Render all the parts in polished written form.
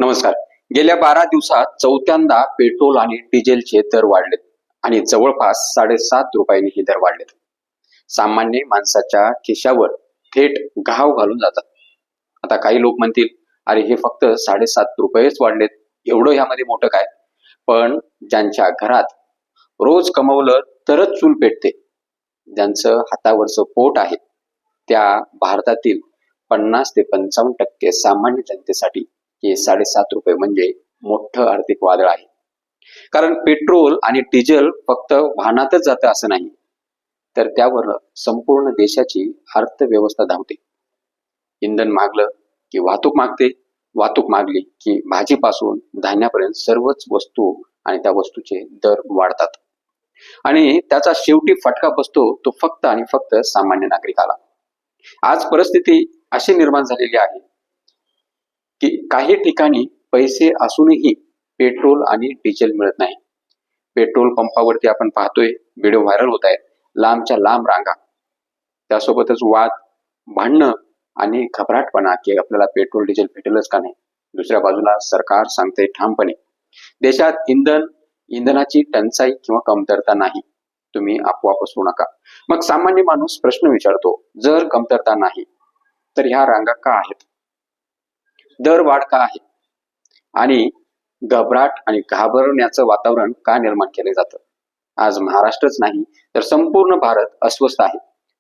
नमस्कार. गेल्या 12 दिवसात चौथ्यांदा पेट्रोल आणि डिझेलचे दर वाढलेत आणि जवळपास 7.5 रुपयांनी हे दर वाढलेत. सामान्य माणसाच्या खिशावर थेट घाव घालून जातात. आता काही लोक म्हणतील, अरे हे फक्त 7.5 रुपयेच वाढलेत, एवढं ह्यामध्ये मोठं काय? पण ज्यांच्या घरात रोज कमवलं तरच चूल पेटते, ज्यांचं हातावरचं पोट आहे, त्या भारतातील 50 ते 55% सामान्य जनतेसाठी हे 7.5 रुपये म्हणजे मोठं आर्थिक वादळ आहे. कारण पेट्रोल आणि डिझेल फक्त वाहनातच जातं असं नाही, तर त्यावर संपूर्ण देशाची अर्थव्यवस्था धावते. इंधन मागलं की वाहतूक मागते, वाहतूक मागली की भाजीपासून धान्यापर्यंत सर्वच वस्तू आणि त्या वस्तूचे दर वाढतात. आणि त्याचा शेवटी फटका बसतो तो फक्त आणि फक्त सामान्य नागरिकाला. आज परिस्थिती अशी निर्माण झालेली आहे की काही ठिकाणी पैसे असूनही पेट्रोल आणि डिझेल मिळत नाही. पेट्रोल पंपावरती आपण पाहतोय, व्हिडिओ व्हायरल होत आहेत, लांबच्या लांब रांगा, त्यासोबतच वाद, भांडणं आणि घबराटपणा की आपल्याला पेट्रोल डिझेल भेटेलच का नाही. दुसऱ्या बाजूला सरकार सांगते ठामपणे, देशात इंधनाची टंचाई किंवा कमतरता नाही, तुम्ही अफवा पसरू नका. मग सामान्य माणूस प्रश्न विचारतो, जर कमतरता नाही तर ह्या रांगा का आहेत? दर वाढ का आहे? आणि घबराट आणि घाबरण्याचं वातावरण का निर्माण केले जातं? आज महाराष्ट्रच नाही तर संपूर्ण भारत अस्वस्थ आहे.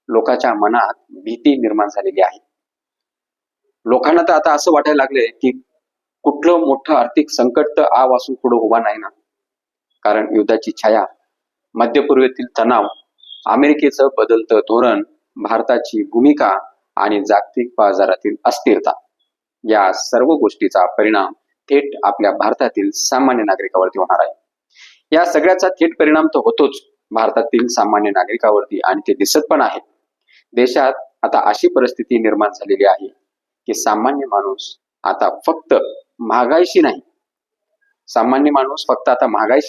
लोकांच्या मनात भीती निर्माण झालेली आहे. लोकांना तर आता असं वाटायला लागले की कुठलं मोठं आर्थिक संकट तर आ वासून पुढे उभा नाही ना. कारण युद्धाची छाया, मध्यपूर्वेतील तणाव, अमेरिकेचं बदलतं धोरण, भारताची भूमिका आणि जागतिक बाजारातील अस्थिरता, या सर्व गोष्टीचा परिणाम थेट आपल्या भारतातील सामान्य नागरिकावरती होणार आहे. या सगळ्याचा थेट परिणाम तर होतोच भारतातील सामान्य नागरिकावरती, आणि ते दिसत पण आहे. देशात आता अशी परिस्थिती निर्माण झालेली आहे की सामान्य माणूस आता फक्त महागाईशी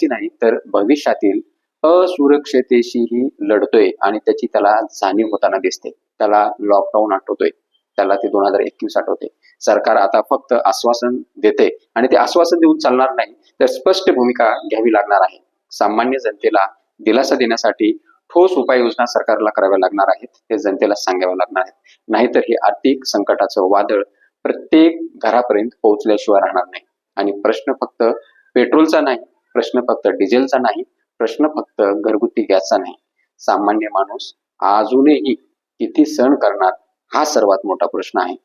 नाही, तर भविष्यातील असुरक्षतेशीही लढतोय आणि त्याची त्याला जाणीव होताना दिसते. त्याला लॉकडाऊन आठवतोय, त्याला ते 2021 आठवते. सरकार आता फक्त आश्वासन देते आणि ते आश्वासन देऊन चालणार नाही, तर स्पष्ट भूमिका घ्यावी लागणार आहे. सामान्य जनतेला दिलासा देण्यासाठी ठोस उपाययोजना सरकारला कराव्या लागणार आहेत, ते जनतेला सांगाव्या लागणार आहेत. नाहीतर हे आर्थिक संकटाचं वादळ प्रत्येक घरापर्यंत पोहोचल्याशिवाय राहणार नाही. आणि प्रश्न फक्त पेट्रोलचा नाही, प्रश्न फक्त डिझेलचा नाही, प्रश्न फक्त घरगुती गॅसचा नाही. सामान्य माणूस अजूनही किती सहन करणार, हा सर्वात मोठा प्रश्न आहे.